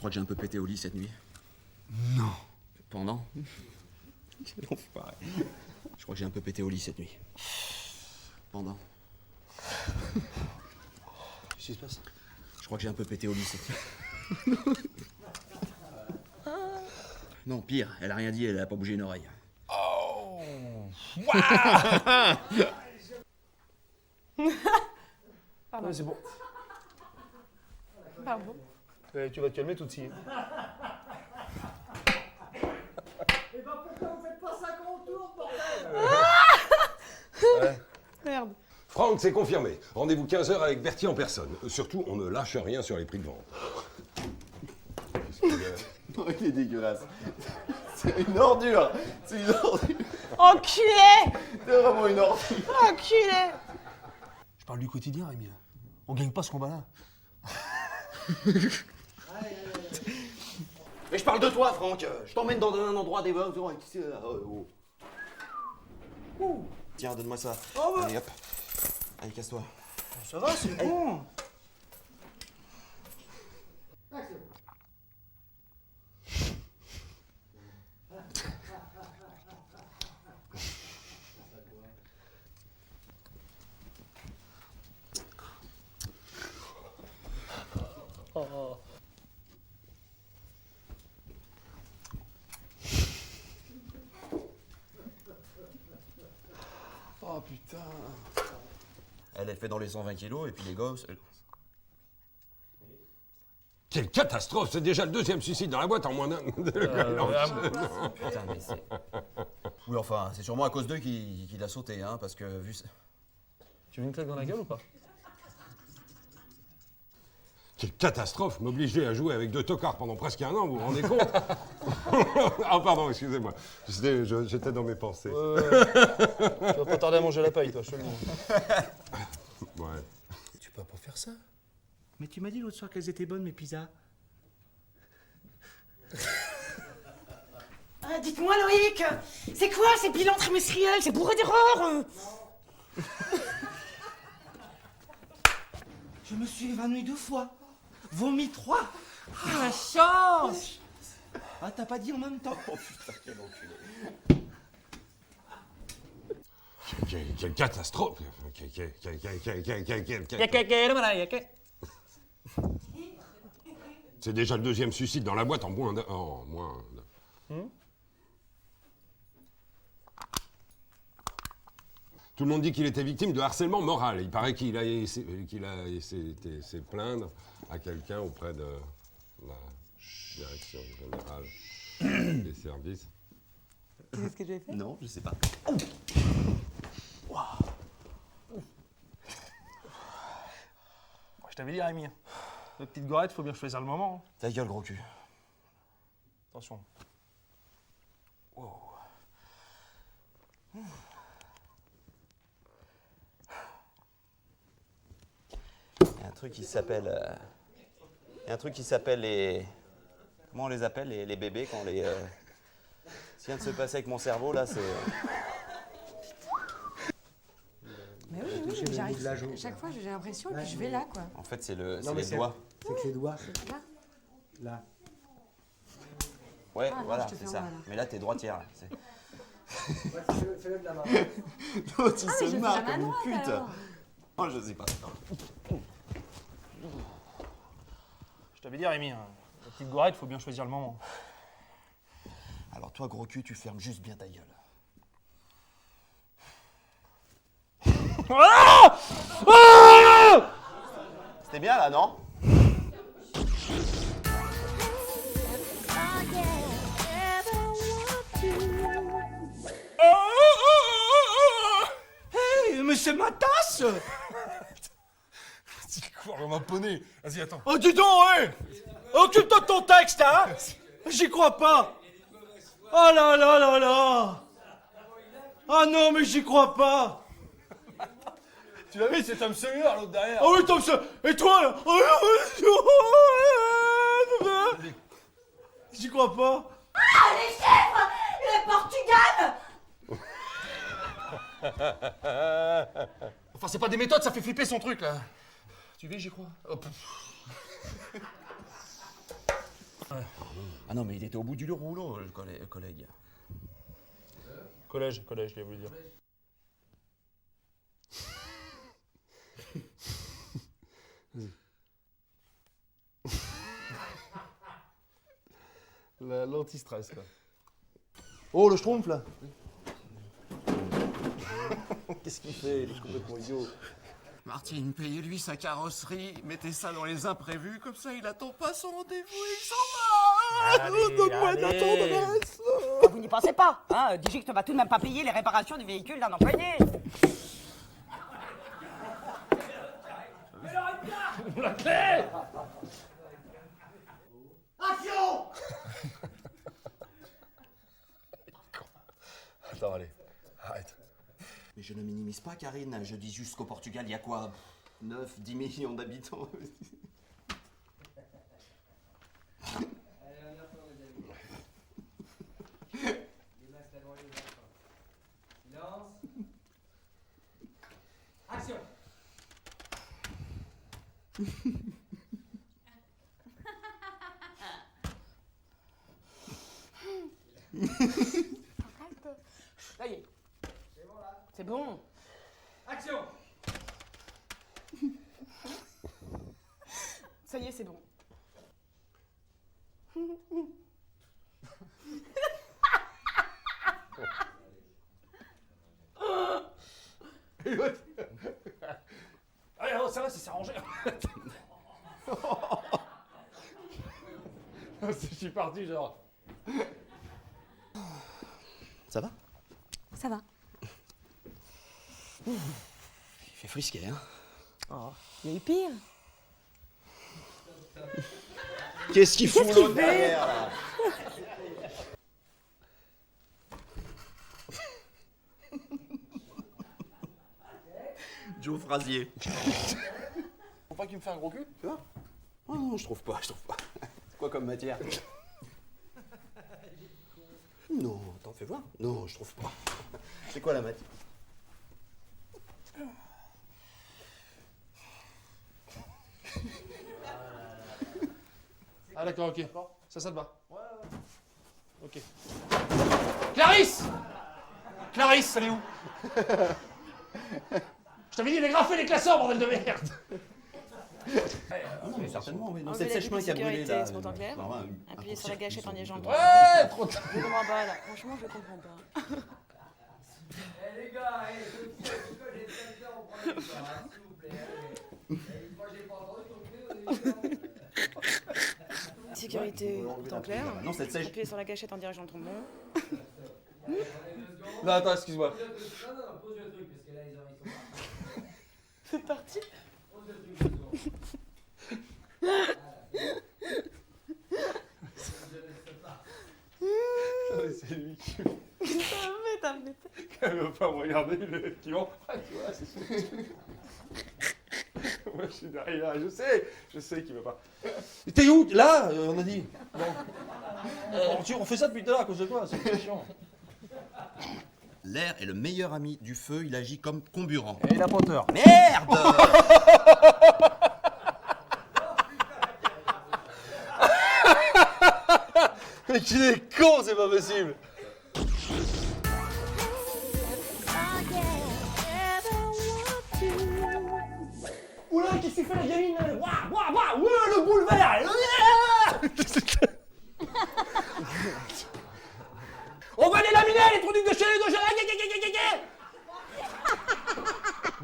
crois que j'ai un peu pété au lit cette nuit. Non. Pendant. Quel enfoiré. Je crois que j'ai un peu pété au lit cette nuit. Pendant. Qu'est-ce qui se passe? Je crois que j'ai un peu pété au lit cette nuit. Non, pire, elle a rien dit, elle a pas bougé une oreille. Oh. Pardon. Ouais, c'est bon. Pardon. Tu vas te calmer tout de suite. Eh ben pourquoi vous faites pas 50 tours, bordel? Ouais. Merde. Franck, c'est confirmé. Rendez-vous 15h avec Bertie en personne. Surtout, on ne lâche rien sur les prix de vente. Non, il est dégueulasse. C'est une ordure. C'est une ordure. Enculé. C'est vraiment une ordure. Enculé. Je parle du quotidien, Rémi. On gagne pas ce combat-là. Mais je parle de toi, Franck. Je t'emmène dans un endroit des Tiens, donne-moi ça. Oh, bah. Allez, hop. Allez, casse-toi. Ça va, c'est bon. Oh putain. Elle fait dans les 120 kilos et puis les gosses. Quelle catastrophe! C'est déjà le deuxième suicide dans la boîte en moins d'un. Putain, mais c'est. Oui, enfin, c'est sûrement à cause d'eux qu'il a sauté, hein, parce que vu. Tu veux une claque dans la gueule ou pas? Quelle catastrophe! M'obliger à jouer avec deux tocards pendant presque un an, vous vous rendez compte? Ah, pardon, excusez-moi. J'étais dans mes pensées. Tu vas pas tarder à manger la paille, toi, je te le dis. Ouais. Tu peux pas faire ça. Mais tu m'as dit l'autre soir qu'elles étaient bonnes, mes pizzas. Ah, dites-moi, Loïc, c'est quoi ces bilans trimestriels? C'est bourré d'erreurs. Je me suis évanoui 2 fois. Vomi 3. Ah, la chance. Ah, t'as pas dit en même temps? Oh putain, quel enculé. Quelle catastrophe! C'est déjà le deuxième suicide dans la boîte en moins d'un. Oh, moins d'un. Tout le monde dit qu'il était victime de harcèlement moral. Il paraît qu'il a s'est plaindre à quelqu'un auprès de la direction générale des services. Qu'est-ce que j'ai fait? Non, je sais pas. Je t'avais dit, Rémi. La petite gorette, faut bien choisir le moment. Ta gueule, gros cul. Attention. Wow. Il y a un truc qui s'appelle. Il y a un truc qui s'appelle les. Comment on les appelle, les bébés quand les. Ce qui vient de se passer avec mon cerveau là, c'est. Mais oui, j'arrive. Chaque fois, j'ai l'impression que je vais là, quoi. En fait, c'est les c'est- doigts. C'est que les doigts, Là. là. Ouais, Ah, non, voilà, je te c'est fais ça. en bas, là. Mais là, t'es droitière. Fais-le de la main. L'autre, il Ah, mais je fais la main droite, alors. Oh, je sais pas. Je t'avais dit, Rémi, la petite gorette, faut bien choisir le moment. Alors, toi, gros cul, tu fermes juste bien ta gueule. C'était bien là, non? Hey, mais c'est ma tasse! Tu cours comme un poney. Vas-y, attends. Oh, dis donc, ouais! Occupe-toi de ton texte, hein! J'y crois pas! Oh là là là là! Ah non, mais j'y crois pas! Tu l'as vu, c'est Tom Sawyer, l'autre derrière. Ah oui, Tom, ça... Et toi, là? Oh, j'y crois pas! Ah, les chèvres! Le Portugal! Enfin, c'est pas des méthodes, ça fait flipper son truc, là. Tu veux, j'y crois. Oh, Ah non, mais il était au bout du rouleau, le collègue. Collège, je l'ai voulu dire. L'anti-stress, quoi. Oh, le schtroumpf, là. Qu'est-ce qu'il fait? Il est complètement idiot. Martine, payez-lui sa carrosserie, mettez ça dans les imprévus, comme ça il attend pas son rendez-vous, il s'en va. Donne-moi de la tendresse. Vous n'y pensez pas, hein? Digicte ne va tout de même pas payer les réparations du véhicule d'un employé. La clé! Action! Attends, allez, arrête. Mais je ne minimise pas, Karine, je dis juste qu'au Portugal, il y a quoi 9, 10 millions d'habitants. Action! Ça y est. C'est bon. Action! Ça y est, c'est bon. Allez, oh, ça va, ça s'est arrangé. Je suis parti, genre. Ça va? Ça va. Il fait frisquet, hein? Oh, il y a eu pire. Qu'est-ce qu'il fout l'autre derrière, là? Joe Frazier. Faut pas qu'il me fait un gros cul, tu vois? Oh non, je trouve pas. C'est quoi comme matière? Non, t'en fais voir. Non, je trouve pas. C'est quoi la matière? Ah d'accord, ok. Ça te va? Ouais. Ok. Clarisse! Clarisse, elle est où? Je t'avais dit dégrafer les classeurs, bordel de merde! Non, mais certainement, oui. Non, Enlevez c'est le la sèche-main qui a brûlé, sécurité, là. c'est bon, en clair. Non, ouais, Appuyez un sur la gâchette en court-circuit, urgent. Ouais, trop tard. Je comprends pas là. Franchement, je comprends pas. Les gars, j'ai 5 ans, on prend les temps, hein, s'il vous plaît. Une fois, j'ai pas entendu, donc, Sécurité en clair. Non, c'est le sèche. Appuyez sur la gâchette en direction de trombon. Non, attends, excuse-moi. non, pose le truc, parce que là, ils sont pas. C'est parti. Pose le truc, 2 secondes. C'est lui qui T'as fait. Elle veut pas me regarder, qui vont. Ah, tu vois, c'est sûr. Moi, je suis derrière, je sais qu'il veut pas. T'es où? Là, on a dit. Bon. On fait ça depuis tout à l'heure à cause de toi, c'est chiant. L'air est le meilleur ami du feu, il agit comme comburant. Et la poteur. Merde! Mais qu'il est con, c'est pas possible! Oula, qu'est-ce qu'il fait la gamine? Waouh, le boulevard! On va les laminer, les trous de chez les deux.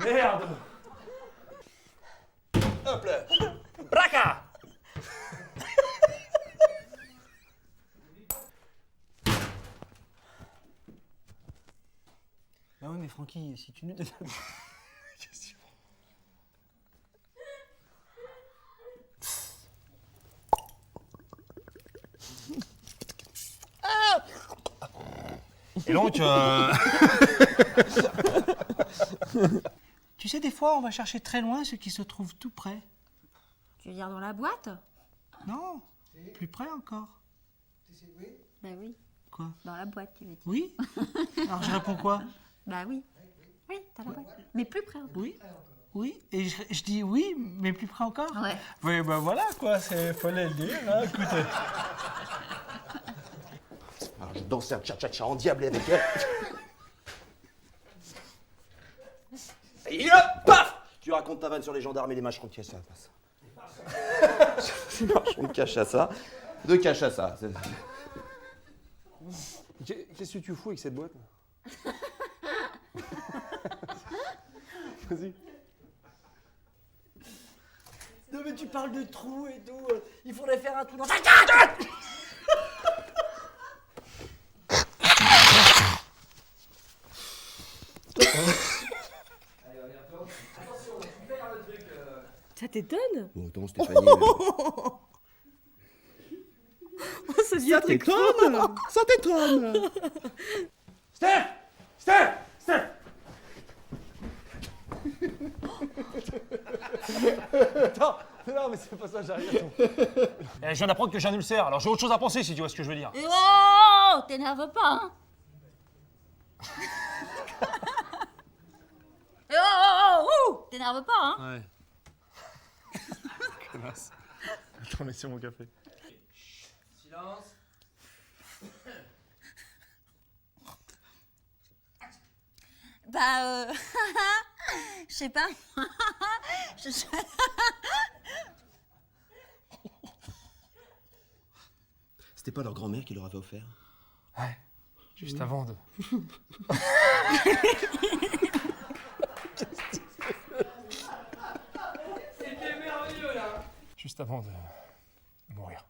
Merde! Hop là! Braca! Bah oui, mais Francky, si tu nous donnes... Et donc, tu sais, des fois, on va chercher très loin ce qui se trouve tout près. Tu veux dire dans la boîte? Non, plus près encore. Bah oui. Quoi? Dans la boîte, tu veux dire. Oui? Alors je réponds quoi? Bah oui. Oui, dans la boîte. Mais plus près encore. Oui? Oui? Et je dis oui, mais plus près encore? Ouais. Oui, ben voilà quoi, fallait le dire, hein, écoute. danser un cha-cha-cha endiablé avec elle. Et hop, paf! Tu racontes ta vanne sur les gendarmes et les mâcherons de cache à ça. Les mâcherons de cache à ça. De cache à ça. Qu'est-ce que tu fous avec cette boîte? Vas-y. Non mais tu parles de trous et tout. Il faudrait faire un trou dans ta tête. Ça t'étonne? Bon, attends, Stéphanie. Ça devient un truc fun. Ça t'étonne! Steph! Steph! Steph! Attends, non mais c'est pas ça, j'arrive à ton... Je viens d'apprendre que j'ai un ulcère, alors j'ai autre chose à penser si tu vois ce que je veux dire. Oh, t'énerve pas, hein. T'énerve pas, hein. Ouais. Connasse. Attends, mais c'est mon café. Silence. Bah, je sais pas. C'était pas leur grand-mère qui leur avait offert? Ouais, juste avant de... C'était merveilleux là. Juste avant de mourir.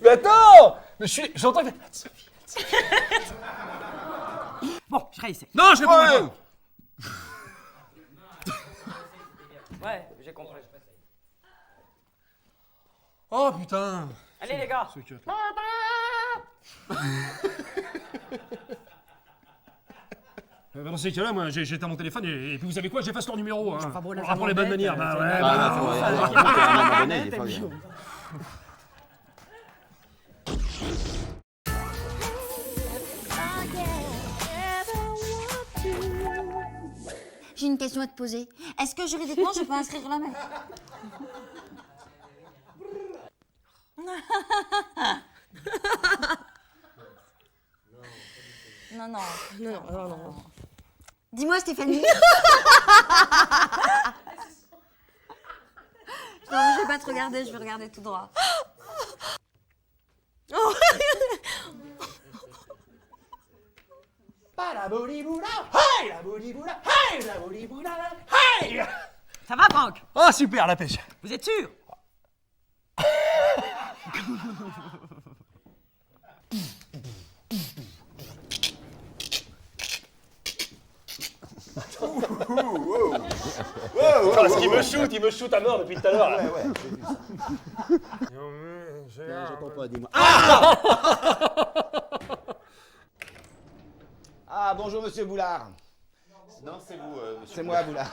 Mais attends! Mais j'entends que... Bon, je réessaie. Non, je réponds pas! Ouais, j'ai compris. Oh putain! Allez les gars. Ce cut, là. Dans ces cas-là, moi, j'étais à mon téléphone et puis vous savez quoi, j'efface leur numéro. Hein. Enfin bon, là, On ça rapprend les bonnes m'embête, manières. Bah ouais, c'est- bah, À un moment donné, des fois, J'ai une question à te poser. Est-ce que juridiquement, je peux inscrire l'homme Non, non. Non. Dis-moi, Stéphanie. Non, je vais pas te regarder, je vais regarder tout droit. Ça va, Franck? Oh super, la pêche! Vous êtes sûr? Parce qu'il me shoot à mort depuis tout à l'heure. Là. Ouais, j'ai vu ça. J'entends pas, dis-moi. Ah, bonjour, monsieur Boulard. Non, c'est vous, monsieur. C'est moi, Boulard.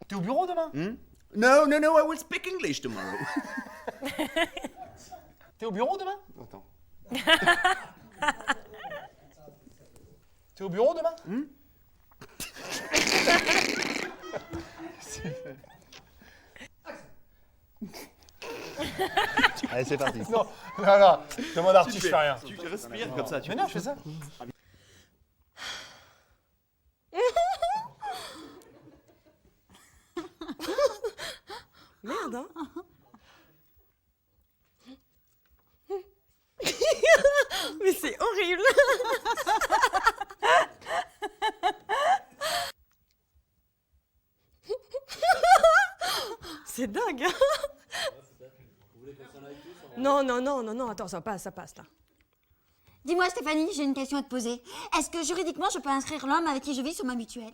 T'es au bureau demain? No, I will speak English tomorrow. T'es au bureau demain? Attends. T'es au bureau demain? Allez, c'est parti. Non, demande à Arthur, je fais rien. Tu respires comme ça, tu Mais non, je fais ça. Merde, hein. Mais c'est horrible. C'est dingue. Hein. Non, attends, ça passe là. Dis-moi, Stéphanie, j'ai une question à te poser. Est-ce que juridiquement, je peux inscrire l'homme avec qui je vis sur ma mutuelle?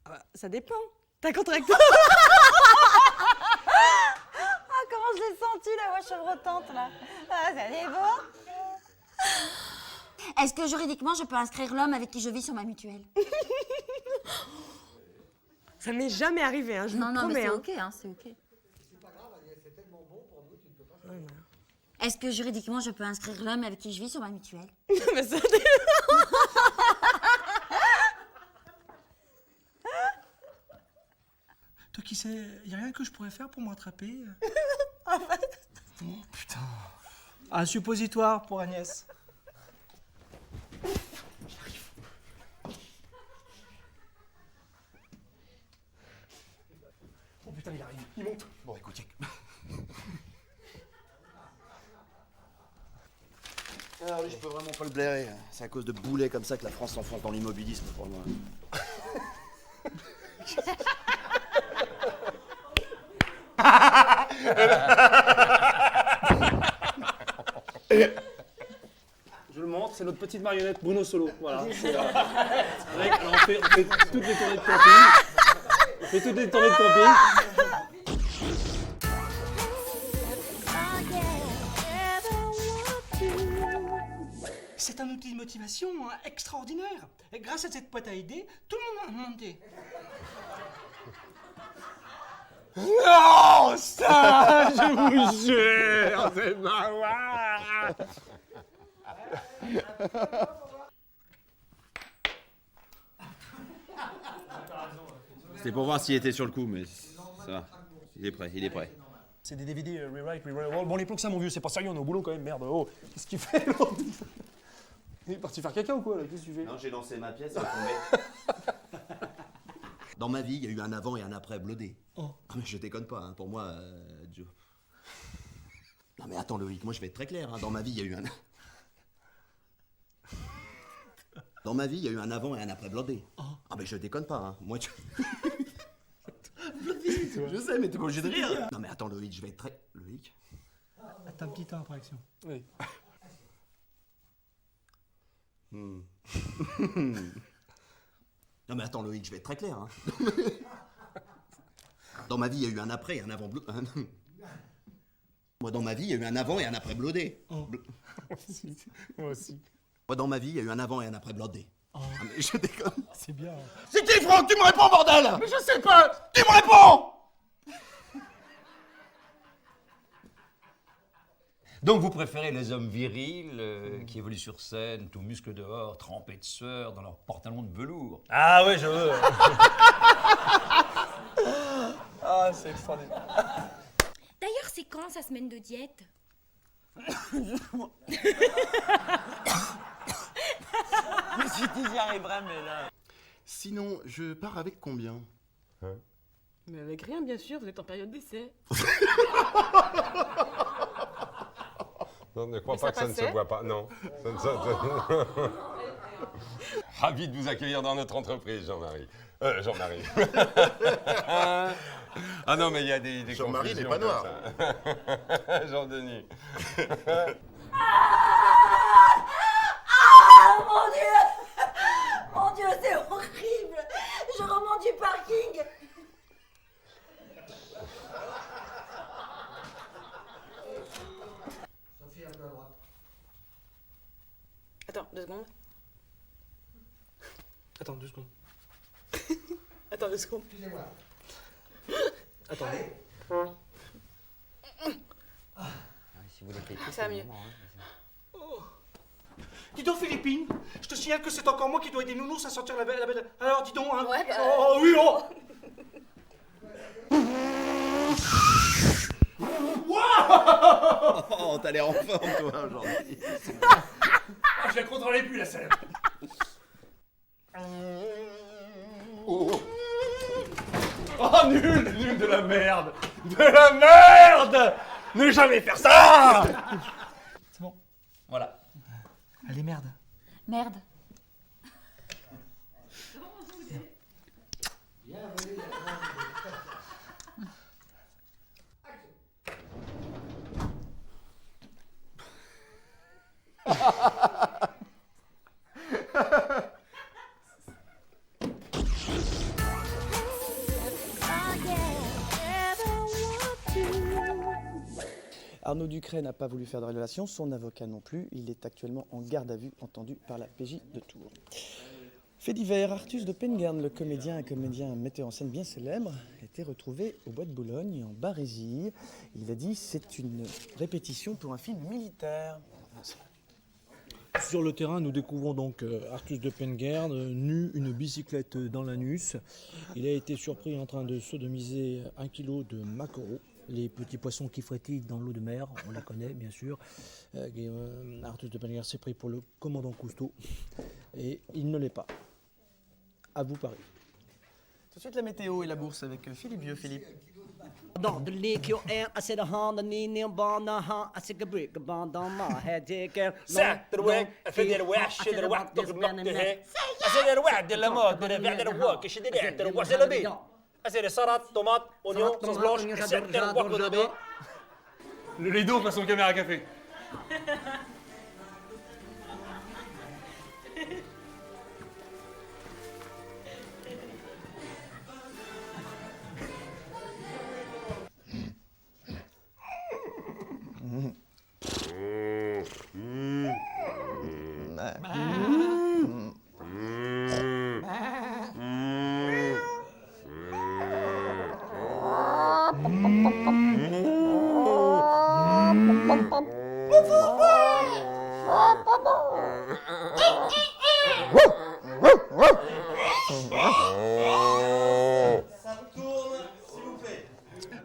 Ah bah, ça dépend. T'as contracté. Ah, comment je l'ai senti, la voix chevrotante, là. Ah, ça est beau. Est-ce que juridiquement, je peux inscrire l'homme avec qui je vis sur ma mutuelle? Ça m'est jamais arrivé, hein, je vous Non, mais promets. c'est Hein. ok, hein, c'est ok. Est-ce que juridiquement je peux inscrire l'homme avec qui je vis sur ma mutuelle? Mais ça... Toi qui sais, y a rien que je pourrais faire pour me rattraper? Oh putain. Un suppositoire pour Agnès. Oh putain, il arrive, il monte. Bon, écoute, check. Ah oui, je peux vraiment pas le blairer. C'est à cause de boulets comme ça que la France s'enfonce dans l'immobilisme pour moi. Je le montre, c'est notre petite marionnette Bruno Solo. Voilà. Alors, on fait toutes les tournées de camping. On fait toutes les tournées de camping. C'est un outil de motivation extraordinaire. Et grâce à cette boîte à idées, tout le monde a monté. Non, ça, je vous jure, c'est pas vrai. C'était pour voir s'il était sur le coup, mais ça va. Il est prêt, il est prêt. C'est des DVD rewrite, rewrite. Bon, les plots que ça, mon vieux, c'est pas sérieux, on est au boulot quand même, merde. Oh, qu'est-ce que tu fais, l'autre? Il est parti faire caca ou quoi, là? Qu'est-ce que tu fais? Non, j'ai lancé ma pièce, elle est tombée. Dans ma vie, il y a eu un avant et un après Blodé. Oh. Mais je déconne pas, hein. Pour moi, Joe. Non mais attends Loïc, moi je vais être très clair, hein. Dans ma vie, il y a eu un... Dans ma vie, il y a eu un avant et un après Blodé. Oh. Ah mais je déconne pas, hein. Moi tu... Je sais, mais t'es pas obligé de rire. Non mais attends Loïc, je vais être très... Loïc. T'as un petit temps après action. Oui. Non mais attends Loïc, je vais être très clair, hein. Dans ma vie, il y a eu un après et un avant Blodé. Moi, dans ma vie, il y a eu un avant et un après Blodé. Oh. Moi aussi. Moi, dans ma vie, il y a eu un avant et un après Blodé. Oh. Ah, mais je déconne. C'est bien. C'est qui, Franck? Tu me réponds, bordel! Mais je sais pas. Tu me réponds! Donc vous préférez les hommes virils qui évoluent sur scène, tout muscle dehors, trempés de sueur, dans leurs pantalons de velours. Ah ouais, je veux. Ah, c'est extraordinaire. D'ailleurs, c'est quand sa semaine de diète? Je me suis dit, j'y arriverai, mais là... Sinon, je pars avec combien? Mais avec rien, bien sûr, vous êtes en période d'essai. Non, ne crois Mais pas ça que ça ne se passait voit pas. Non. Ravi de vous accueillir dans notre entreprise, Jean-Marie. Jean-Marie. Ah non, mais il y a des Jean-Marie n'est confusions pas noir. comme ça. Jean-Denis. Ah mon Dieu! Mon Dieu, c'est horrible! Je remonte du parking! Sophie, un peu à droite. Attends, 2 secondes. Attends, 2 secondes. Attends 2 secondes. Excusez-moi. Attends. Si vous voulez Ça va mieux. Dis donc, Philippine, je te signale que c'est encore moi qui dois aider Nounours à sortir la belle... Alors, dis donc, hein. Ouais, bah... Oh, oui, oh. Oh, t'as l'air en forme, toi, aujourd'hui. Je la contrôlais plus, la salope. Oh, nul de la merde. De la merde. Ne jamais faire ça. C'est bon. Voilà. Allez, merde. Merde. Arnaud Ducret n'a pas voulu faire de révélation, son avocat non plus. Il est actuellement en garde à vue, entendu par la PJ de Tours. Fait divers, Artus de Penguern, le comédien, un comédien, un metteur en scène bien célèbre, a été retrouvé au Bois de Boulogne, en Barésie. Il a dit c'est une répétition pour un film militaire. Sur le terrain, nous découvrons donc Artus de Penguern, nu, une bicyclette dans l'anus. Il a été surpris en train de sodomiser 1 kilo de maquereaux, les petits poissons qui frétillent dans l'eau de mer, on les connaît bien sûr. Artus de Penguern s'est pris pour le commandant Cousteau, et il ne l'est pas. À vous Paris. Tout de suite la météo et la bourse avec Philippe Vieux. Philippe. Dans de l'équipe, I said a hand, and in a band, I said a brick, a band on my head, take care. ساعة الواق في الواح شد الواح تقبل نقطه أسير الواح ديال الموت ديال بعد الواق كش ديال عتر الواح زلبي أسير سلطة طوماط أونيون صوص بلونش كسر الواق ودبي. Le Lido façon caméra café.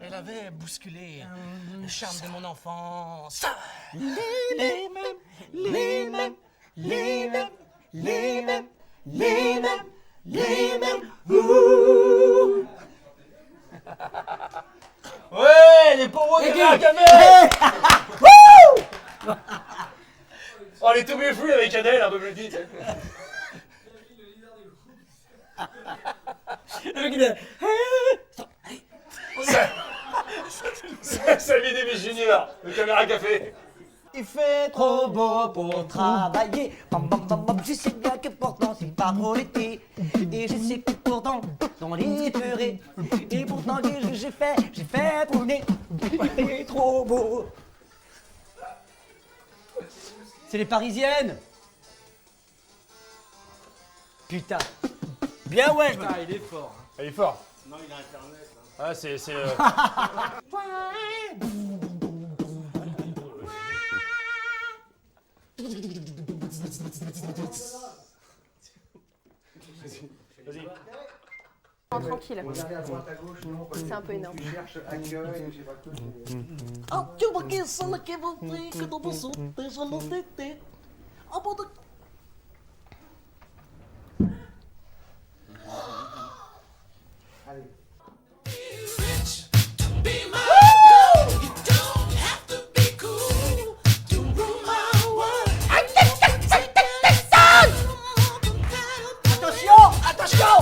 Elle avait bousculé le charme de mon enfance. Ouais, les pauvres de la caméra. Oh, les tout flux avec Adèle, un peu plus vite. Ça vient des Junior, le caméra café. Il fait trop beau pour travailler. Bam, bam, bam, bam. Je sais bien que pourtant c'est pas trop l'été. Et je sais que pourtant on est peuré. Et pourtant j'ai fait tourner. Il fait trop beau. C'est les Parisiennes. Putain. Bien ouais. Ah, il est fort. Il est fort. Non, il a internet. Ah, c'est... Vas-y. Tranquille. C'est un peu énorme. Attention.